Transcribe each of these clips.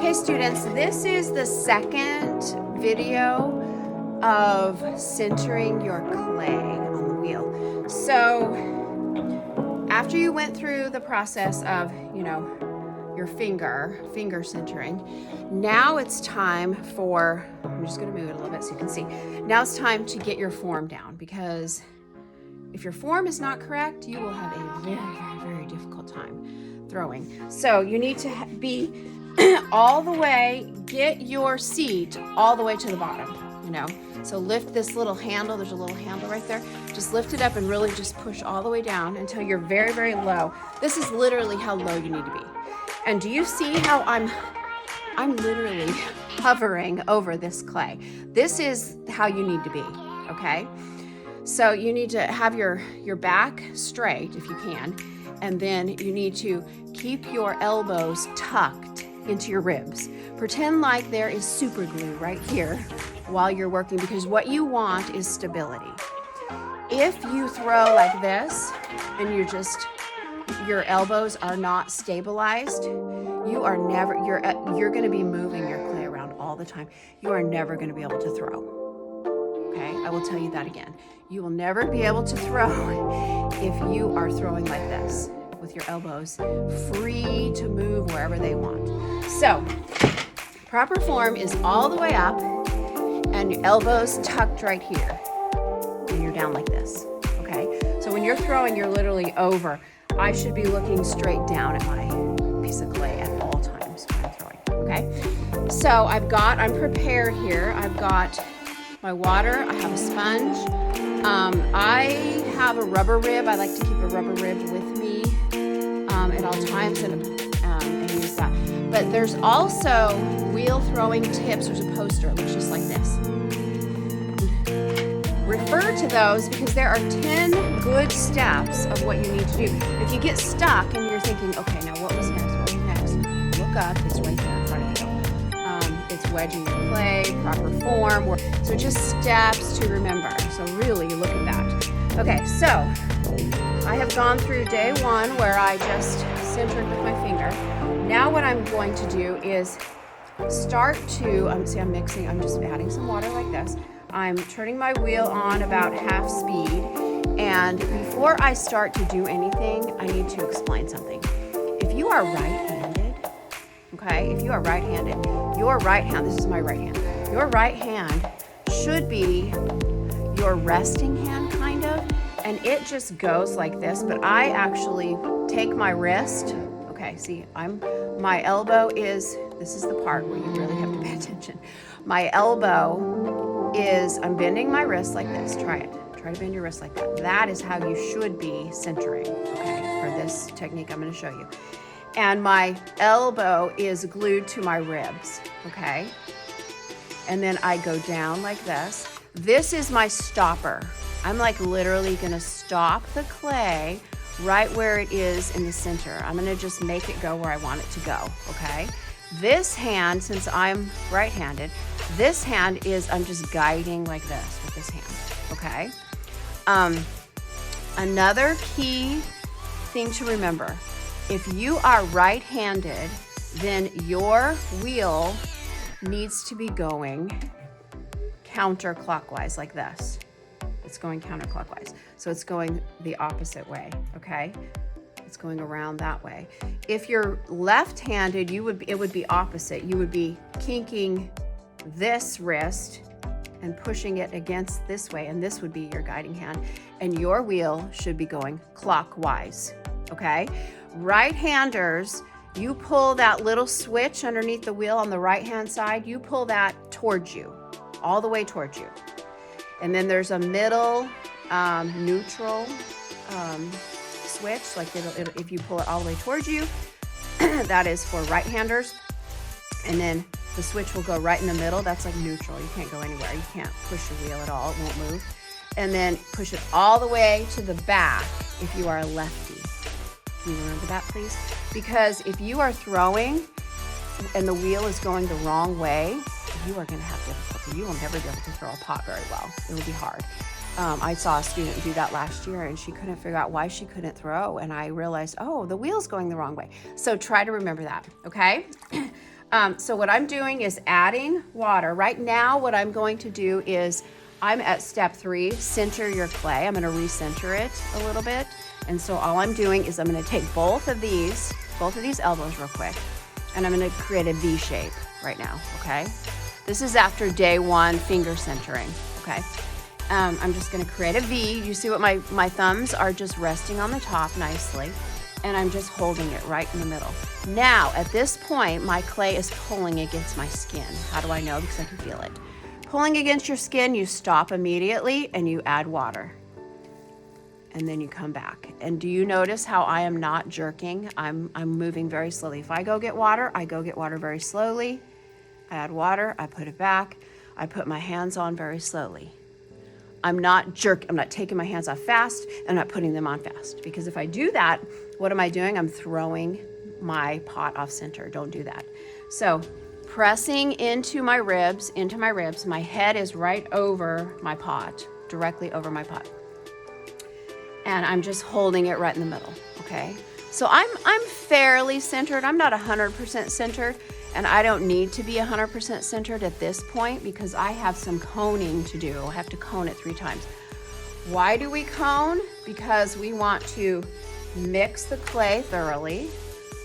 Okay, students, this is the second video of centering your clay on the wheel. So after you went through the process of, your finger centering, now it's time for, I'm just gonna move it a little bit so you can see. Now it's time to get your form down, because if your form is not correct, you will have a very, very, very difficult time throwing. So you need to be all the way, get your seat all the way to the bottom, So lift this little handle, there's a little handle right there. Just lift it up and really just push all the way down until you're very, very low. This is literally how low you need to be. And do you see how I'm literally hovering over this clay? This is how you need to be, okay? So you need to have your back straight if you can, and then you need to keep your elbows tucked into your ribs. Pretend like there is super glue right here while you're working, because what you want is stability. If you throw like this and your elbows are not stabilized, you're going to be moving your clay around all the time. You are never going to be able to throw. Okay, I will tell you that again. You will never be able to throw if you are throwing like this, with your elbows free to move wherever they want. So, proper form is all the way up and your elbows tucked right here. And you're down like this, okay? So when you're throwing, you're literally over. I should be looking straight down at my piece of clay at all times when I'm throwing, okay? So I'm prepared here. I've got my water, I have a sponge. I have a rubber rib. I like to keep a rubber rib with me at all times and use that. But there's also wheel throwing tips. There's a poster, it looks just like this. Refer to those because there are 10 good steps of what you need to do. If you get stuck and you're thinking, okay, now what was next? Look up, it's right there in front of you. It's wedging your clay, proper form. So just steps to remember. So really look at that. Okay, so I have gone through day one where I just centered with my finger. Now what I'm going to do is start to, I'm just adding some water like this. I'm turning my wheel on about half speed. And before I start to do anything, I need to explain something. If you are right-handed, your right hand, this is my right hand, your right hand should be your resting hand kind of, and it just goes like this, but I actually take my wrist, okay, see, my elbow is, this is the part where you really have to pay attention. My elbow is, I'm bending my wrist like this, try to bend your wrist like that. That is how you should be centering, okay, for this technique I'm gonna show you. And my elbow is glued to my ribs, okay? And then I go down like this. This is my stopper. I'm like literally gonna stop the clay right where it is in the center. I'm gonna just make it go where I want it to go, okay? This hand, since I'm right-handed, this hand is, I'm just guiding like this with this hand, okay? Another key thing to remember, if you are right-handed, then your wheel needs to be going counterclockwise like this. It's going counterclockwise. So it's going the opposite way, okay? It's going around that way. If you're left-handed, it would be opposite. You would be kinking this wrist and pushing it against this way, and this would be your guiding hand. And your wheel should be going clockwise, okay? Right-handers, you pull that little switch underneath the wheel on the right-hand side, you pull that towards you, all the way towards you. And then there's a middle neutral switch, like if you pull it all the way towards you, that is for right-handers. And then the switch will go right in the middle, that's like neutral, you can't go anywhere, you can't push your wheel at all, it won't move. And then push it all the way to the back if you are a lefty. Can you remember that, please? Because if you are throwing and the wheel is going the wrong way, you are going to have difficulty. You will never be able to throw a pot very well. It will be hard. I saw a student do that last year, and she couldn't figure out why she couldn't throw, and I realized, oh, the wheel's going the wrong way. So try to remember that, okay? So what I'm doing is adding water. Right now, what I'm going to do is I'm at step 3, center your clay. I'm going to recenter it a little bit. And so all I'm doing is I'm going to take both of these elbows real quick, and I'm going to create a V shape right now, okay? This is after day 1 finger centering, okay? I'm just going to create a V. You see what my thumbs are just resting on the top nicely, and I'm just holding it right in the middle. Now, at this point, my clay is pulling against my skin. How do I know? Because I can feel it. Pulling against your skin, you stop immediately and you add water. And then you come back. And do you notice how I am not jerking? I'm moving very slowly. If I go get water, I go get water very slowly. I add water, I put it back. I put my hands on very slowly. I'm not taking my hands off fast, and I'm not putting them on fast. Because if I do that, what am I doing? I'm throwing my pot off center. Don't do that. So pressing into my ribs, my head is right over my pot, directly over my pot. And I'm just holding it right in the middle, okay? So I'm fairly centered. I'm not 100% centered, and I don't need to be 100% centered at this point because I have some coning to do. I have to cone it 3 times. Why do we cone? Because we want to mix the clay thoroughly.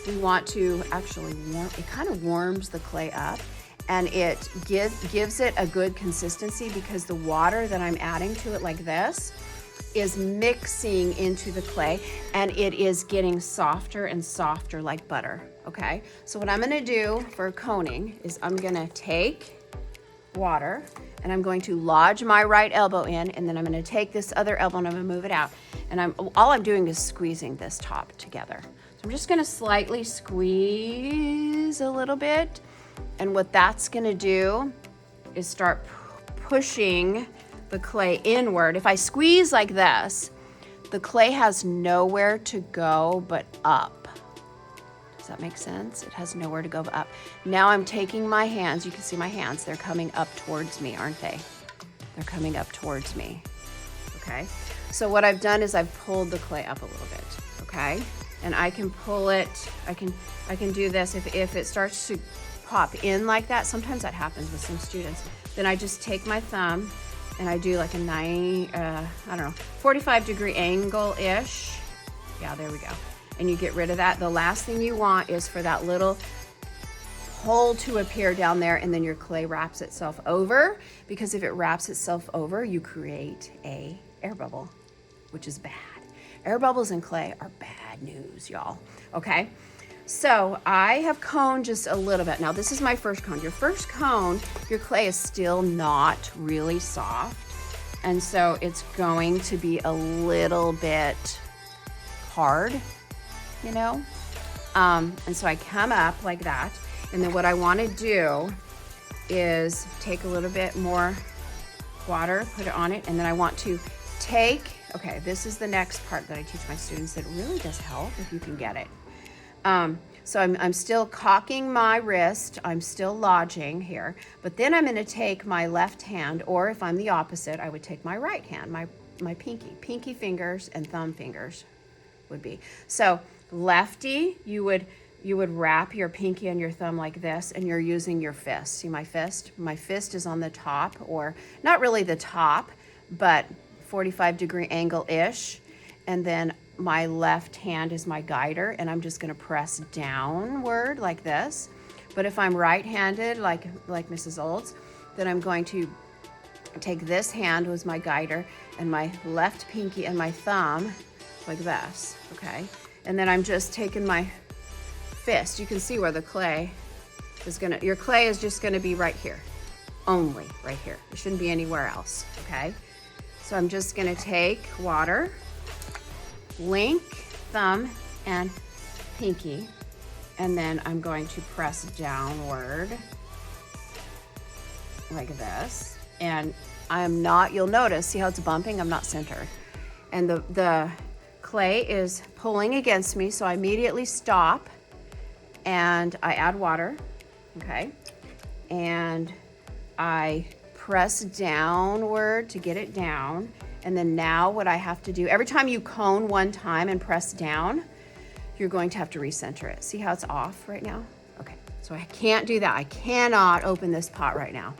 We want to actually it kind of warms the clay up, and it gives it a good consistency because the water that I'm adding to it like this is mixing into the clay, and it is getting softer and softer like butter, okay? So what I'm gonna do for coning is I'm gonna take water and I'm going to lodge my right elbow in, and then I'm gonna take this other elbow and I'm gonna move it out. And all I'm doing is squeezing this top together. So I'm just gonna slightly squeeze a little bit, and what that's gonna do is start pushing the clay inward. If I squeeze like this, the clay has nowhere to go but up. Does that make sense? It has nowhere to go but up. Now I'm taking my hands, you can see my hands, they're coming up towards me, aren't they? They're coming up towards me, okay? So what I've done is I've pulled the clay up a little bit, okay? And I can pull it, I can do this. If it starts to pop in like that, sometimes that happens with some students, then I just take my thumb and I do like a 45-degree angle-ish. Yeah, there we go. And you get rid of that. The last thing you want is for that little hole to appear down there, and then your clay wraps itself over, because if it wraps itself over, you create a air bubble, which is bad. Air bubbles in clay are bad news, y'all, okay? So I have coned just a little bit. Now this is my first cone. Your first cone, your clay is still not really soft. And so it's going to be a little bit hard, you know? And so I come up like that. And then what I want to do is take a little bit more water, put it on it. And then I want to okay, this is the next part that I teach my students that really does help if you can get it. So I'm still cocking my wrist, I'm still lodging here, but then I'm gonna take my left hand, or if I'm the opposite, I would take my right hand, my pinky fingers and thumb fingers would be. So lefty, you would wrap your pinky and your thumb like this, and you're using your fist. See my fist? My fist is on the top, or not really the top, but 45-degree angle-ish, and then my left hand is my guider, and I'm just gonna press downward like this. But if I'm right-handed, like Mrs. Olds, then I'm going to take this hand as my guider, and my left pinky and my thumb like this, okay? And then I'm just taking my fist. You can see where the clay is your clay is just gonna be right here, only right here. It shouldn't be anywhere else, okay? So I'm just gonna take water, link, thumb, and pinky, and then I'm going to press downward like this. And you'll notice, see how it's bumping? I'm not centered. And the clay is pulling against me, so I immediately stop and I add water, okay? And I press downward to get it down. And then now what I have to do, every time you cone one time and press down, you're going to have to recenter it. See how it's off right now? Okay, So I can't do that. I cannot open this pot right now.